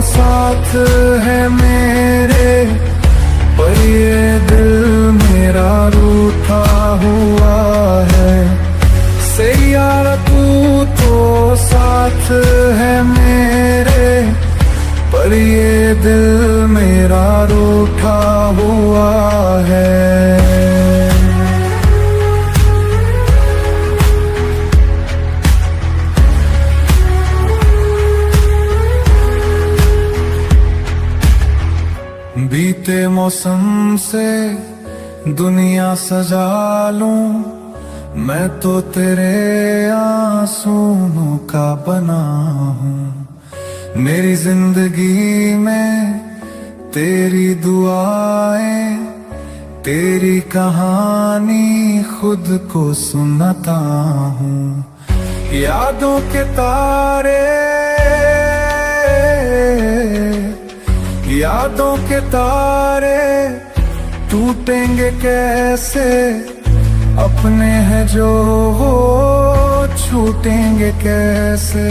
साथ है मेरे, पर ये दिल मेरा रूठा हुआ है। सैयारा तू तो साथ है मेरे, पर ये दिल मेरा रूठा हुआ है। बीते मौसम से दुनिया सजा लूं, मैं तो तेरे आंसुओं का बना हूँ। मेरी जिंदगी में तेरी दुआएं, तेरी कहानी खुद को सुनाता हूँ। यादों के तारे, यादों के तारे टूटेंगे कैसे, अपने हैं जो वो छूटेंगे कैसे।